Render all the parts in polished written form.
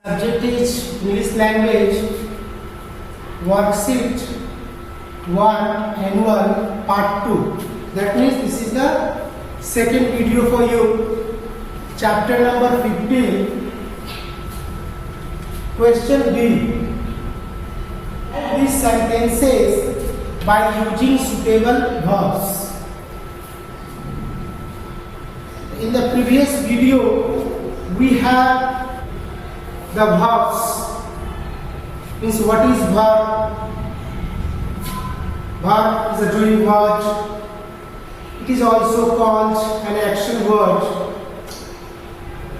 Subject is English language, worksheet 1 annual part 2. That means this is the second video for you. Chapter number 15. Question B. These sentences by using suitable verbs. In the previous video, we have the verbs. Means what is verb? Verb is a doing word. It is also called an action word.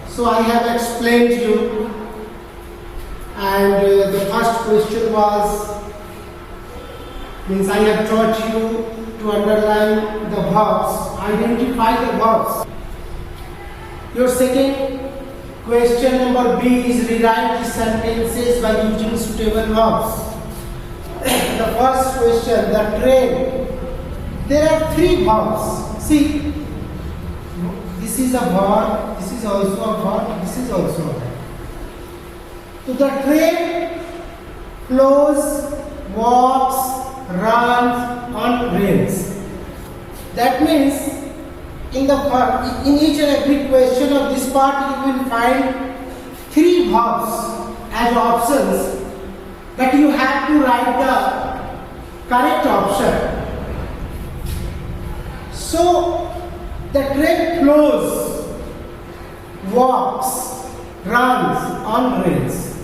So I have explained to you, and the first question was, means I have taught you to underline the verbs, identify the verbs. Your second question number B is rewrite the sentences by using suitable verbs. The first question, the train. There are three verbs. See, this is a verb, this is also a verb, this is also a verb. So the train flows, walks, runs on rails. That means in each and every question of this part you will find three verbs as options, but you have to write the correct option. So the train flows, walks, runs on rails.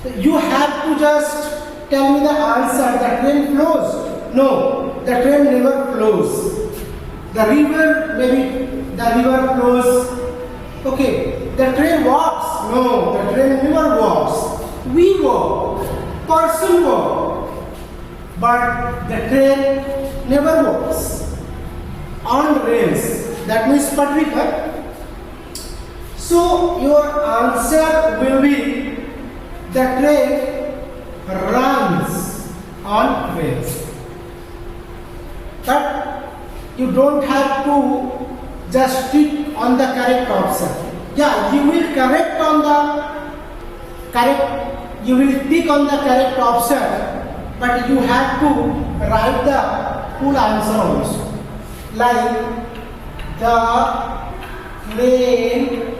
So you have to just tell me the answer. The train flows? No, the train never flows. The river, maybe the river flows. Okay, the train walks. No, the train never walks. We walk, person walk, but the train never walks on rails. That means patrika. So your answer will be the train runs on rails. But you don't have to just stick on the correct option. Yeah, you will correct on the correct, you will tick on the correct option, but you have to write the full answer also. Like the train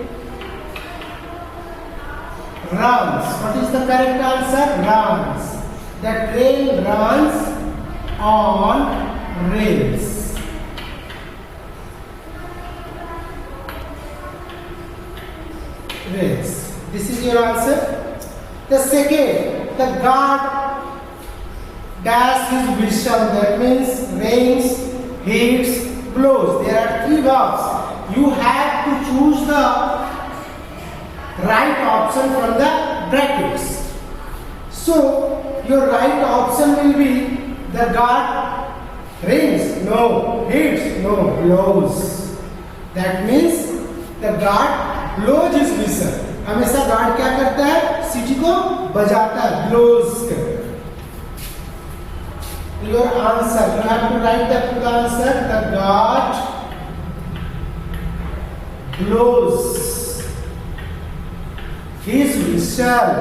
runs. What is the correct answer? Runs. The train runs on rails. Rails. This is your answer. The second, the guard dash his whistle. That means rains, hits, blows. There are three verbs. You have to choose the right option from the brackets. So your right option will be the guard rains, no, hits, no, blows. That means the guard blows his whistle. हमेशा guard क्या करता है? सीटी को बजाता है, blows करता है. Your answer, you have to write the full answer. The guard blows his whistle.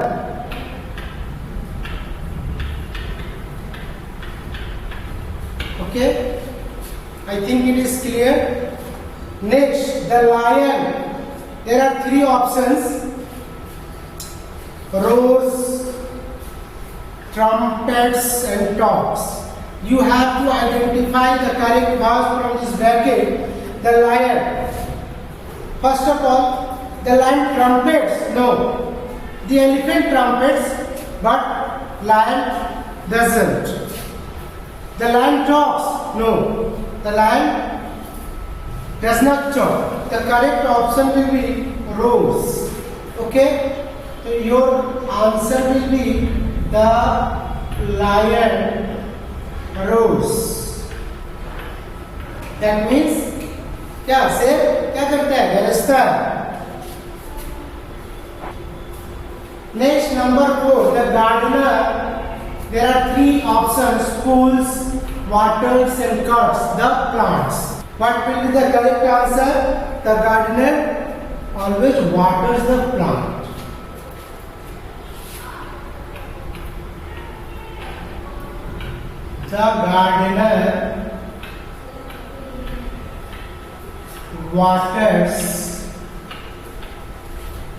Okay, I think it is clear. Next, the lion. There are three options: roars, trumpets, and talks. You have to identify the correct verb from this bracket. The lion. First of all, the lion trumpets. No, the elephant trumpets, but lion doesn't. The lion talks. No, the lion does not talk. The correct option will be roars. Okay? So your answer will be the lion roars. That means क्या से क्या करता है? गरजता है. Next, number 4, the gardener. There are three options: pools, waters, and cuts the plants. What will be the correct answer? The gardener always waters the plant. The gardener waters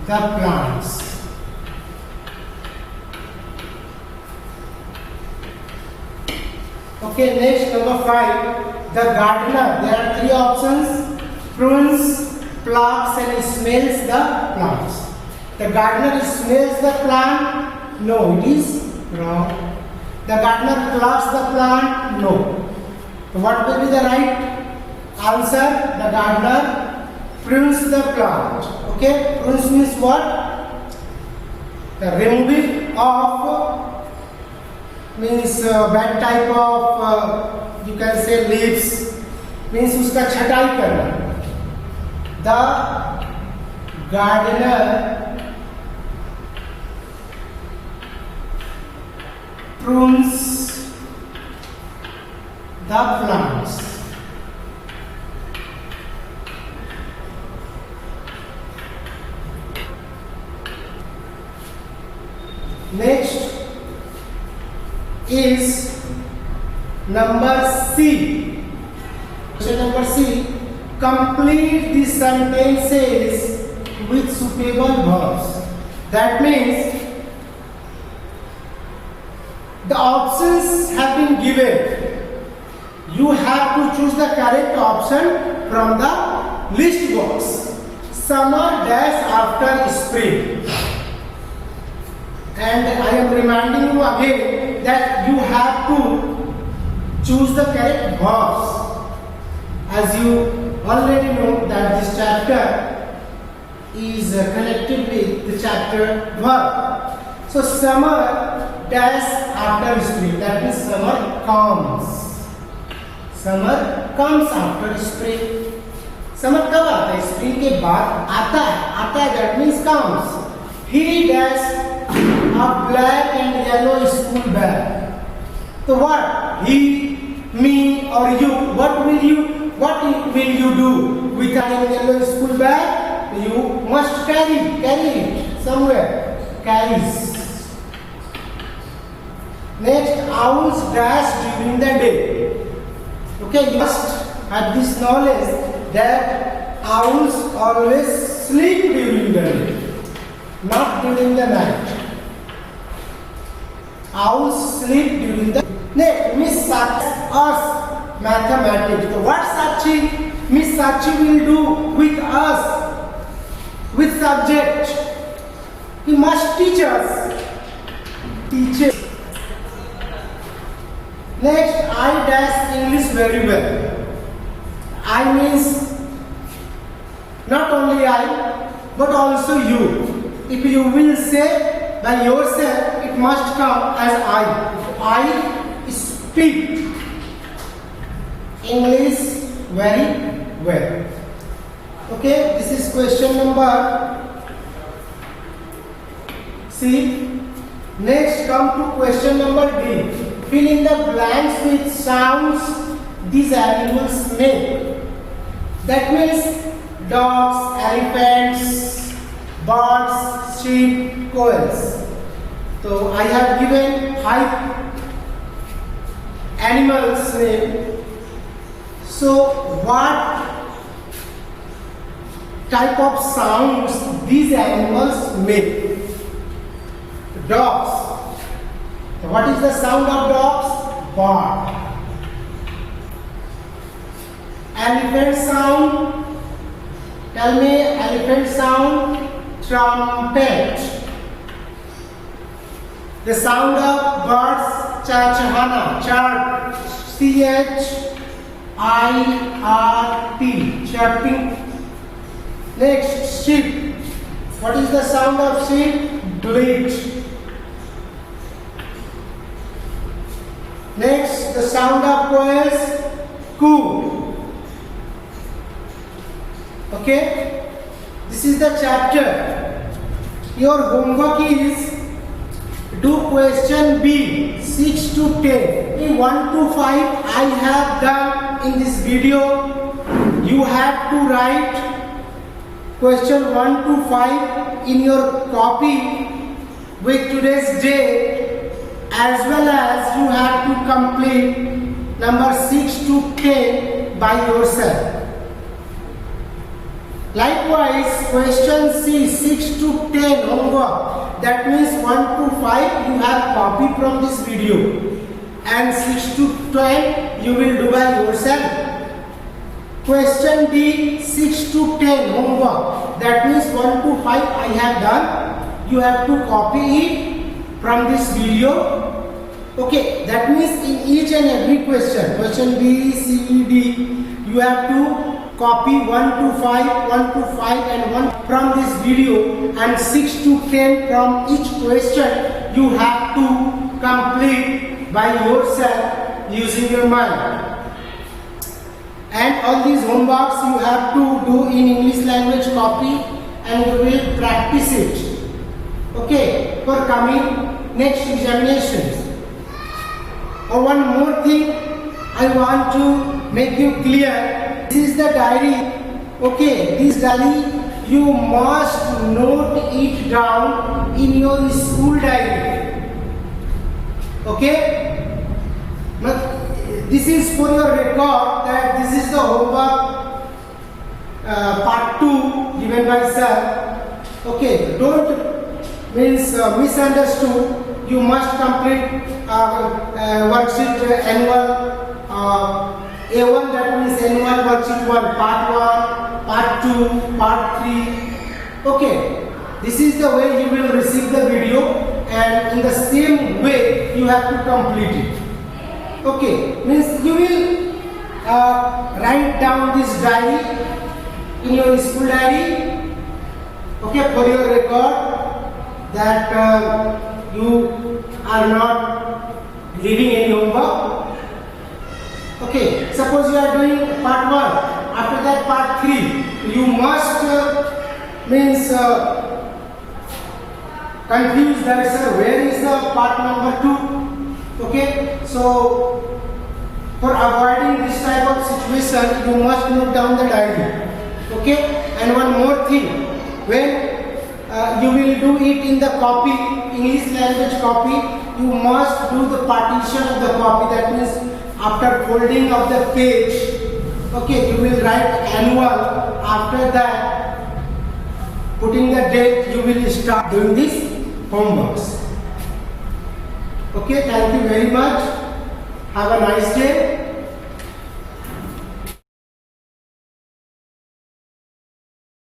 the plants. Okay, next number 5. The gardener, there are 3 options: prunes, plucks and smells the plants. The gardener smells the plant? No, it is wrong. The gardener plucks the plant? No. What will be the right answer? The gardener prunes the plant. Okay, prunes means what? The removing of means bad type of you can say leaves, means उसका छटाई करना. The gardener prunes the plants. Next is number C. Question number C. Complete the sentences with suitable verbs. That means the options have been given. You have to choose the correct option from the list box. Summer dash after spring. And I am reminding you again that you have to choose the correct verbs. As you already know that this chapter is connected with the chapter verb. So summer dash after spring, that means summer comes. Summer comes after spring. Summer कब आता है? Spring के बाद आता है, that means comes. He dash a black and yellow school bag. So what? He, me or you, what will you do with a yellow school bag? You must carry it somewhere. Carries. Next, owls dash during the day. Okay, you must have this knowledge that owls always sleep during the day, not during the night. Owls sleep during the day. Next, Miss Sachi us mathematics. So what Sachi? Miss Sachi will do with us, with subject. He must teach us. Teach. Next, I dash English very well. I means not only I, but also you. If you will say by yourself, it must come as I. I speak English very well. Okay, this is question number C. Next, come to question number D. Fill in the blanks with sounds these animals make. That means dogs, elephants, birds, sheep, quails. So I have given 5 animals name. So what type of sounds these animals make? Dogs. So what is the sound of dogs? Bark. Elephant sound. Tell me, elephant sound. Trumpet. The sound of birds. Chahchahana. Chirp. C-H-I-R-P. Chirping. Next, sheep. What is the sound of sheep? Bleat. Next, the sound of quails. Coo. Okay, this is the chapter. Your homework is do question B 6 to 10. In 1 to 5 I have done in this video. You have to write question 1 to 5 in your copy with today's date, as well as you have to complete number 6 to 10 by yourself. Likewise, question C, 6 to 10 homework. That means 1 to 5 you have copied from this video, and 6 to 10 you will do by yourself. Question D, 6 to 10 homework. That means 1 to 5 I have done. You have to copy it from this video. Okay, that means in each and every question, question B, C, D, you have to copy 1 to 5 and 1 from this video, and 6 to 10 from each question you have to complete by yourself using your mind. And all these homeworks you have to do in English language copy, and you will practice it. Okay, for coming next examinations. One more thing I want to make you clear. This is the diary. Okay, this diary you must note it down in your school diary. Okay? This is for your record that this is the homework part 2 given by sir. Okay, don't misunderstood. You must complete worksheet annual A1, that means annual worksheet 1, part 1, part 2, part 3. Okay, this is the way you will receive the video, and in the same way you have to complete it. Okay, means you will write down this diary in your school diary. Okay, for your record that you are not leaving any homework. Okay, suppose you are doing part 1, after that part 3, you must confuse that, sir, where is the part number 2? Okay, so for avoiding this type of situation, you must note down the diary. Okay, and one more thing, when you will do it in the copy, English language copy, you must do the partition of the copy. That means after folding of the page, okay, you will write annual. After that, putting the date, you will start doing this homeworks. Okay, thank you very much. Have a nice day.